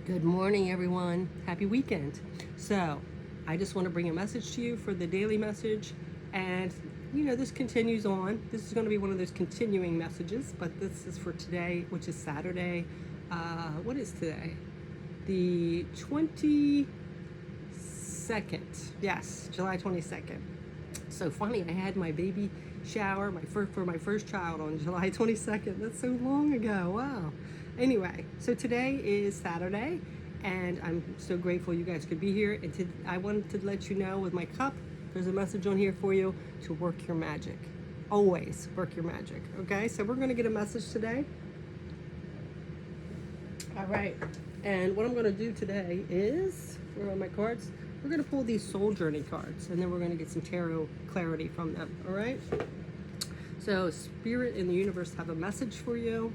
Good morning, everyone. Happy weekend. So, I just want to bring a message to you for the daily message. And, this continues on. This is going to be one of those continuing messages, but this is for today, which is Saturday. What is today? The 22nd. Yes, July 22nd. So funny, I had my baby shower for my first child on July 22nd. That's so long ago. Wow. Anyway, so today is Saturday, and I'm so grateful you guys could be here. And I wanted to let you know with my cup, there's a message on here for you to work your magic. Always work your magic. Okay, so we're going to get a message today. All right, and what I'm going to do today is, where are my cards? We're going to pull these soul journey cards, and then we're going to get some tarot clarity from them. All right, so Spirit and the universe have a message for you.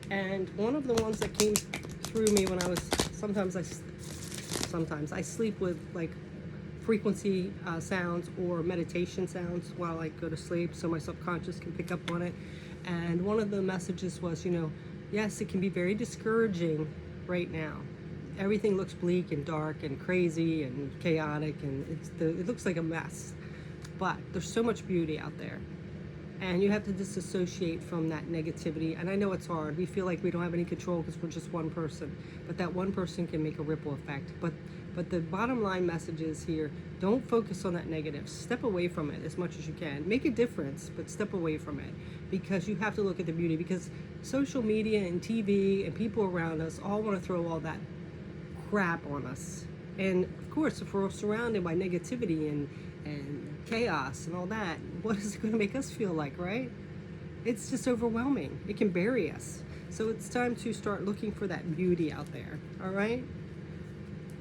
And one of the ones that came through me when I was, sometimes I sleep with like frequency sounds or meditation sounds while I go to sleep, so my subconscious can pick up on it. And one of the messages was, yes, it can be very discouraging right now. Everything looks bleak and dark and crazy and chaotic, and it looks like a mess. But there's so much beauty out there. And you have to disassociate from that negativity. And I know it's hard. We feel like we don't have any control because we're just one person. But that one person can make a ripple effect. But the bottom line message is here, don't focus on that negative. Step away from it as much as you can. Make a difference, but step away from it. Because you have to look at the beauty. Because social media and TV and people around us all want to throw all that crap on us. And of course, if we're surrounded by negativity and chaos and all that, what is it going to make us feel like, right? It's just overwhelming. It can bury us. So it's time to start looking for that beauty out there, all right?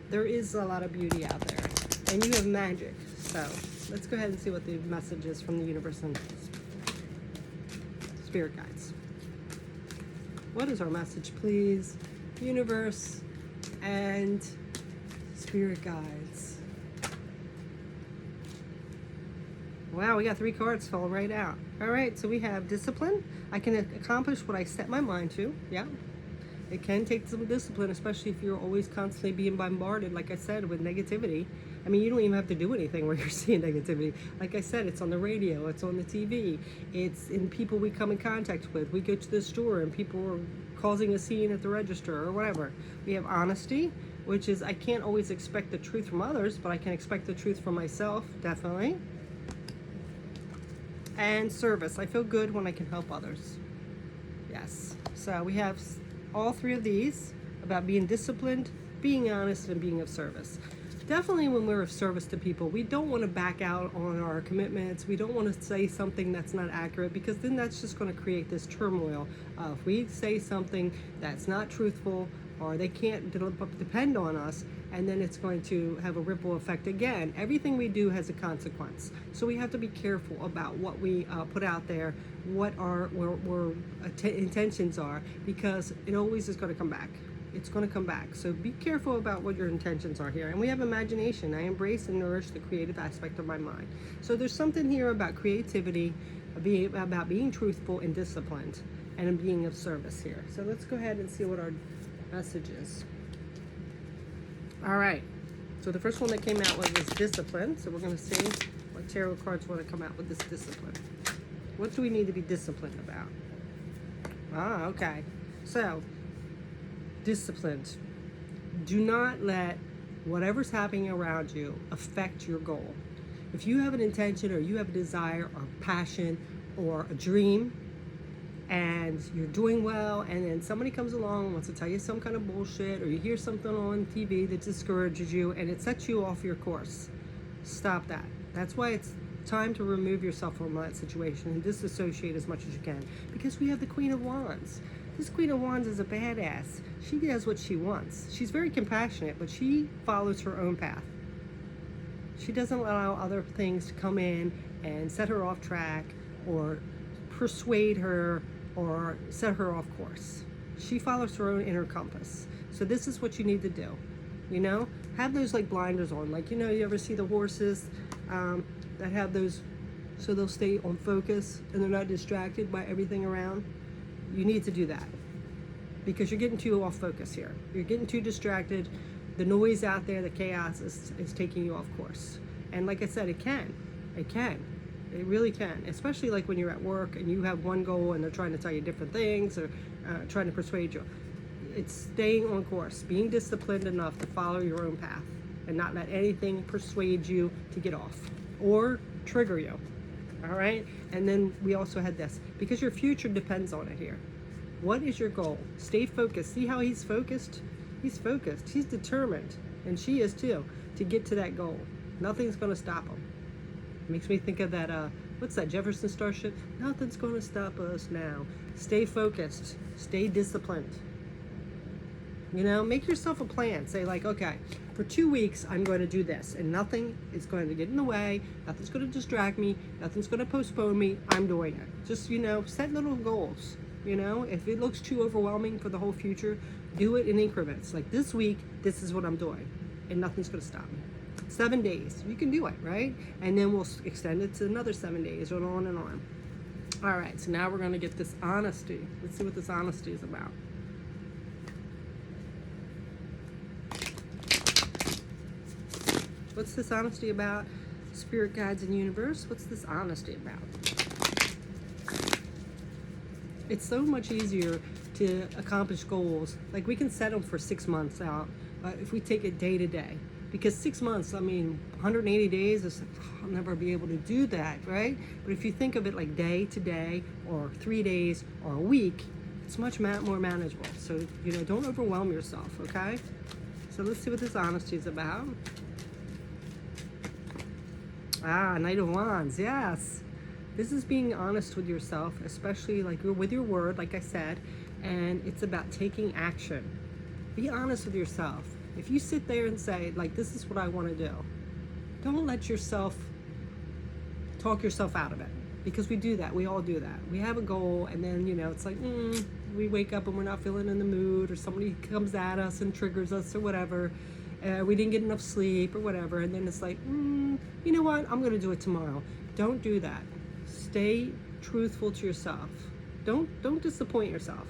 There is a lot of beauty out there, and you have magic. So let's go ahead and see what the message is from the universe and spirit guides. What is our message, please? Universe and spirit guides. Wow, we got 3 cards fall right out. All right, so we have discipline. I can accomplish what I set my mind to. Yeah. It can take some discipline, especially if you're always constantly being bombarded, like I said, with negativity. I mean, you don't even have to do anything where you're seeing negativity. Like I said, it's on the radio, it's on the TV, it's in people we come in contact with. We go to the store and people are causing a scene at the register or whatever. We have honesty, which is I can't always expect the truth from others, but I can expect the truth from myself, definitely. And service. I feel good when I can help others. Yes. So we have all 3 of these about being disciplined, being honest, and being of service. Definitely when we're of service to people, we don't want to back out on our commitments. We don't want to say something that's not accurate, because then that's just going to create this turmoil. If we say something that's not truthful, or they can't depend on us, and then it's going to have a ripple effect again. Everything we do has a consequence. So we have to be careful about what we put out there, what our intentions are, because it always is going to come back. It's going to come back. So be careful about what your intentions are here. And we have imagination. I embrace and nourish the creative aspect of my mind. So there's something here about creativity, about being truthful and disciplined, and being of service here. So let's go ahead and see what our message is. All right, so the first one that came out was this discipline. So we're going to see what tarot cards want to come out with this discipline. What do we need to be disciplined about? Okay. So, disciplined. Do not let whatever's happening around you affect your goal. If you have an intention, or you have a desire or passion or a dream, and you're doing well, and then somebody comes along and wants to tell you some kind of bullshit, or you hear something on TV that discourages you and it sets you off your course, stop that. That's why it's time to remove yourself from that situation and disassociate as much as you can, because we have the Queen of Wands. This Queen of Wands is a badass. She does what she wants. She's very compassionate, but she follows her own path. She doesn't allow other things to come in and set her off track, or persuade her, or set her off course. She follows her own inner compass. So this is what you need to do. Have those like blinders on. Like, you ever see the horses that have those, so they'll stay on focus and they're not distracted by everything around? You need to do that. because you're getting too off focus here. You're getting too distracted. The noise out there, the chaos is taking you off course. And like I said, it really can, especially like when you're at work and you have one goal and they're trying to tell you different things or trying to persuade you. It's staying on course, being disciplined enough to follow your own path and not let anything persuade you to get off or trigger you. All right? And then we also had this, because your future depends on it here. What is your goal? Stay focused. See how he's focused? He's focused. He's determined, and she is too, to get to that goal. Nothing's going to stop him. Makes me think of that, what's that, Jefferson Starship? Nothing's going to stop us now. Stay focused. Stay disciplined. You know, make yourself a plan. Say like, okay, for 2 weeks, I'm going to do this, and nothing is going to get in the way. Nothing's going to distract me. Nothing's going to postpone me. I'm doing it. Just, you know, set little goals. You know, if it looks too overwhelming for the whole future, do it in increments. Like this week, this is what I'm doing, and nothing's going to stop me. 7 days, you can do it, right? And then we'll extend it to another 7 days, and on and on. All right, so now we're going to get this honesty. Let's see what this honesty is about. What's this honesty about? Spirit guides and universe, what's this honesty about? It's so much easier to accomplish goals. Like we can set them for 6 months out if we take it day to day. Because 6 months, I mean, 180 days, is, I'll never be able to do that, right? But if you think of it like day to day, or 3 days, or a week, it's much more manageable. So, you know, don't overwhelm yourself, okay? So let's see what this honesty is about. Ah, Knight of Wands, yes. This is being honest with yourself, especially like with your word, like I said, and it's about taking action. Be honest with yourself. If you sit there and say, like, this is what I want to do, don't let yourself talk yourself out of it, because we do that. We all do that. We have a goal, and then, you know, it's like, we wake up and we're not feeling in the mood, or somebody comes at us and triggers us or whatever. We didn't get enough sleep or whatever, and then it's like, you know what, I'm going to do it tomorrow. Don't do that. Stay truthful to yourself. Don't disappoint yourself.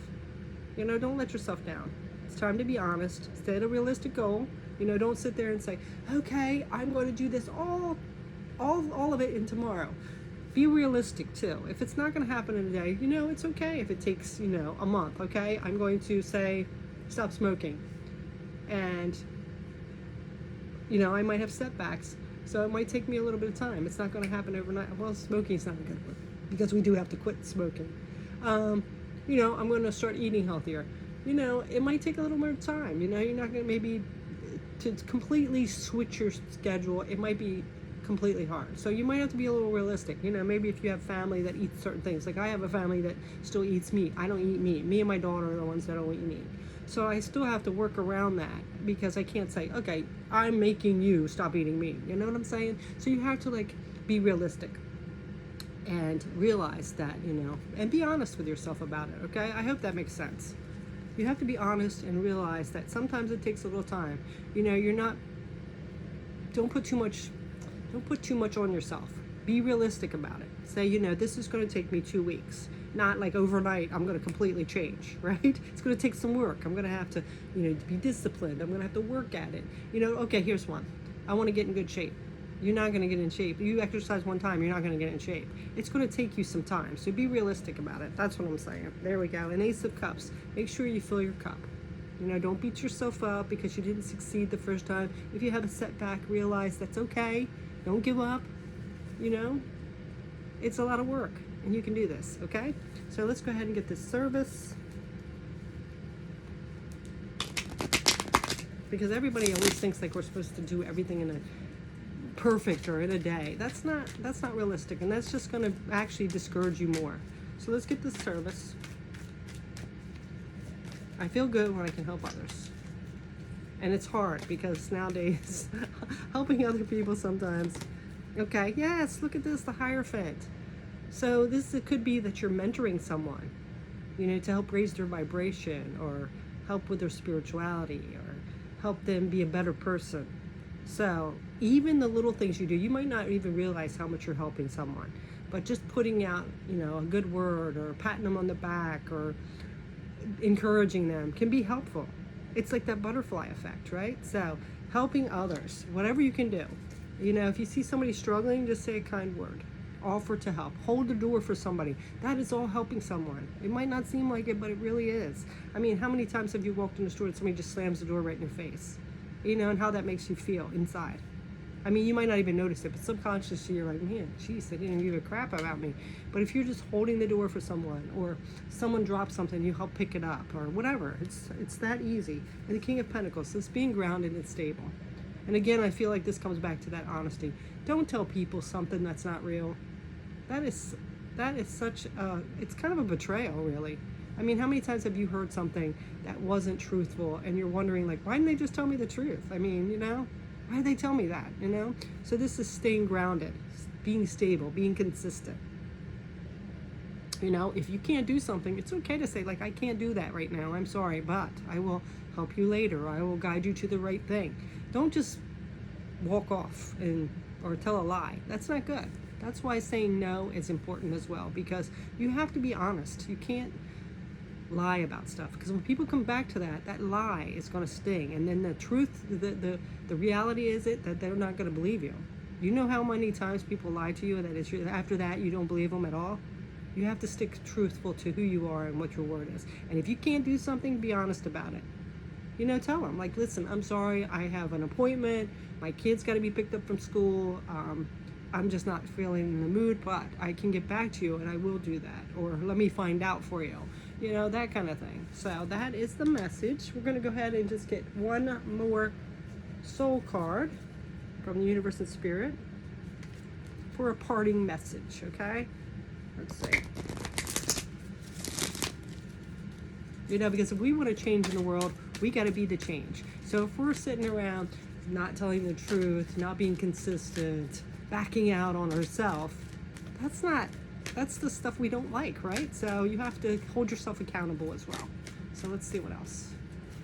You know, don't let yourself down. It's time to be honest. Set a realistic goal. You know, don't sit there and say, okay, I'm going to do this all of it in tomorrow. Be realistic too. If it's not going to happen in a day, you know, it's okay if it takes, you know, a month, okay? I'm going to say, stop smoking. And, you know, I might have setbacks. So it might take me a little bit of time. It's not going to happen overnight. Well, smoking's not a good one, because we do have to quit smoking. You know, I'm going to start eating healthier. You know, it might take a little more time. You know, you're not going to maybe to completely switch your schedule. It might be completely hard. So you might have to be a little realistic. You know, maybe if you have family that eats certain things. Like I have a family that still eats meat. I don't eat meat. Me and my daughter are the ones that don't eat meat. So I still have to work around that, because I can't say, okay, I'm making you stop eating meat. You know what I'm saying? So you have to like be realistic and realize that, you know, and be honest with yourself about it, okay? I hope that makes sense. You have to be honest and realize that sometimes it takes a little time. You know, don't put too much on yourself. Be realistic about it. Say, you know, this is going to take me 2 weeks. Not like overnight, I'm going to completely change, right? It's going to take some work. I'm going to have to, you know, be disciplined. I'm going to have to work at it. You know, okay, here's one. I want to get in good shape. You're not going to get in shape. You exercise one time, you're not going to get in shape. It's going to take you some time. So be realistic about it. That's what I'm saying. There we go. An Ace of Cups. Make sure you fill your cup. You know, don't beat yourself up because you didn't succeed the first time. If you have a setback, realize that's okay. Don't give up. You know, it's a lot of work, and you can do this, okay? So let's go ahead and get this service. Because everybody always thinks like we're supposed to do everything in a perfect or in a day. That's not realistic, and that's just going to actually discourage you more. So let's get this service. I feel good when I can help others. And it's hard because nowadays helping other people sometimes. Okay, yes, look at this, the Hierophant. So it could be that you're mentoring someone, you know, to help raise their vibration or help with their spirituality or help them be a better person. So even the little things you do, you might not even realize how much you're helping someone, but just putting out, you know, a good word or patting them on the back or encouraging them can be helpful. It's like that butterfly effect, right? So helping others, whatever you can do. You know, if you see somebody struggling, just say a kind word. Offer to help. Hold the door for somebody. That is all helping someone. It might not seem like it, but it really is. I mean, how many times have you walked in the store and somebody just slams the door right in your face? You know, and how that makes you feel inside. I mean, you might not even notice it, but subconsciously you're like, man, geez, they didn't give a crap about me. But if you're just holding the door for someone, or someone drops something, you help pick it up, or whatever, it's that easy. And the King of Pentacles, this being grounded and stable. And again, I feel like this comes back to that honesty. Don't tell people something that's not real. That is such it's kind of a betrayal, really. I mean, how many times have you heard something that wasn't truthful and you're wondering, like, why didn't they just tell me the truth? I mean, you know, why did they tell me that, you know? So this is staying grounded, being stable, being consistent. You know, if you can't do something, it's okay to say, like, I can't do that right now. I'm sorry, but I will help you later. I will guide you to the right thing. Don't just walk off or tell a lie. That's not good. That's why saying no is important as well, because you have to be honest. You can't lie about stuff, because when people come back to that lie is going to sting, and then the truth, the reality is that they're not going to believe you. You know how many times people lie to you, and after that you don't believe them at all? You have to stick truthful to who you are and what your word is. And if you can't do something, be honest about it. You know, tell them, like, listen, I'm sorry, I have an appointment, my kid's got to be picked up from school, I'm just not feeling in the mood, but I can get back to you and I will do that. Or let me find out for you. You know, that kind of thing. So that is the message. We're going to go ahead and just get one more soul card from the universe and spirit for a parting message, okay? Let's see. You know, because if we want to change in the world, we got to be the change. So if we're sitting around not telling the truth, not being consistent, backing out on ourselves, that's the stuff we don't like, right? So you have to hold yourself accountable as well. So let's see what else.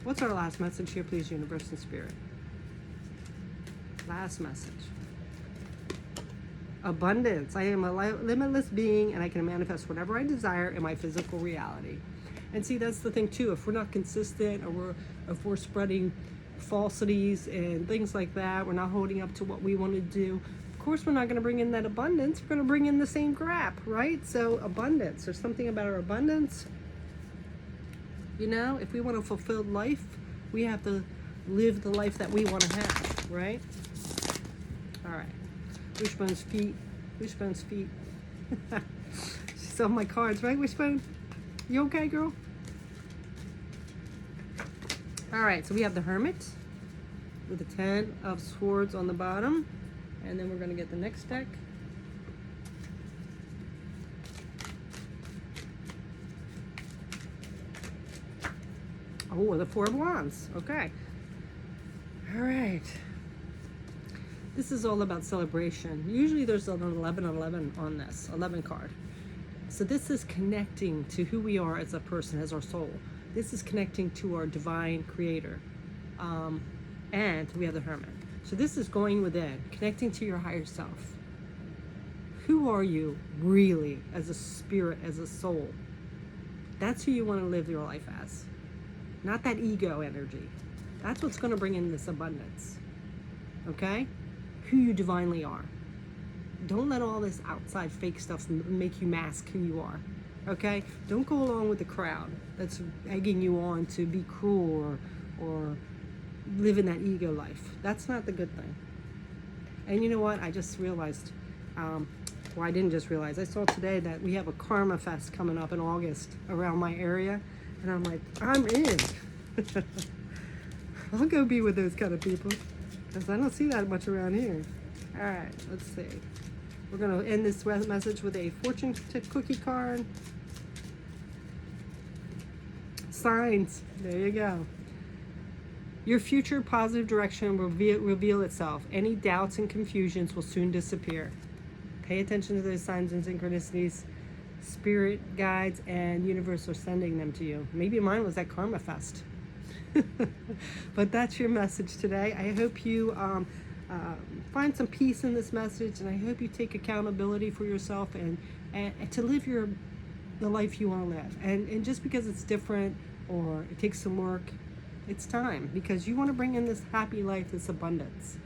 What's our last message here, please, universe and spirit? Last message. Abundance. I am a limitless being, and I can manifest whatever I desire in my physical reality. And see, that's the thing too. If we're not consistent, or if we're spreading falsities and things like that, we're not holding up to what we want to do, of course we're not going to bring in that abundance. We're going to bring in the same crap, right? So abundance. There's something about our abundance. You know, if we want a fulfilled life, we have to live the life that we want to have, right? All right. Wishbone's feet. Wishbone's feet. She's on my cards, right, Wishbone? You okay, girl? All right, so we have the Hermit with the 10 of Swords on the bottom. And then we're going to get the next deck. Oh, the 4 of Wands. Okay. All right. This is all about celebration. Usually there's an 11 on this, 11 card. So this is connecting to who we are as a person, as our soul. This is connecting to our divine creator. And we have the Hermit. So this is going within, connecting to your higher self. Who are you really as a spirit, as a soul? That's who you want to live your life as. Not that ego energy. That's what's going to bring in this abundance. Okay? Who you divinely are. Don't let all this outside fake stuff make you mask who you are. Okay? Don't go along with the crowd that's egging you on to be cruel or live in that ego life. That's not the good thing. And you know what? I just realized, well, I didn't just realize, I saw today that we have a Karma Fest coming up in August around my area. And I'm like, I'm in. I'll go be with those kind of people, because I don't see that much around here. All right, let's see. We're going to end this message with a fortune cookie card. Signs. There you go. Your future positive direction will reveal itself. Any doubts and confusions will soon disappear. Pay attention to those signs and synchronicities. Spirit guides and universe are sending them to you. Maybe mine was at Karma Fest. But that's your message today. I hope you find some peace in this message, and I hope you take accountability for yourself and to live your the life you want to live. And just because it's different or it takes some work, it's time, because you want to bring in this happy life, this abundance.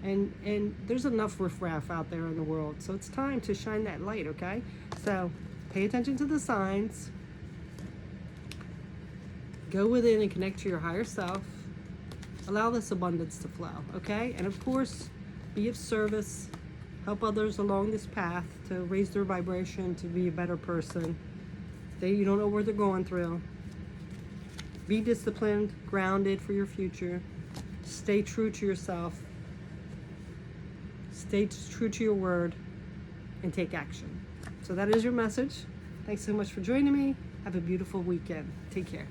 And there's enough riffraff out there in the world, so it's time to shine that light. Okay, so pay attention to the signs, go within and connect to your higher self, allow this abundance to flow. Okay, and of course, be of service, help others along this path to raise their vibration, to be a better person. You don't know what they're going through. Be disciplined, grounded for your future. Stay true to yourself. Stay true to your word and take action. So that is your message. Thanks so much for joining me. Have a beautiful weekend. Take care.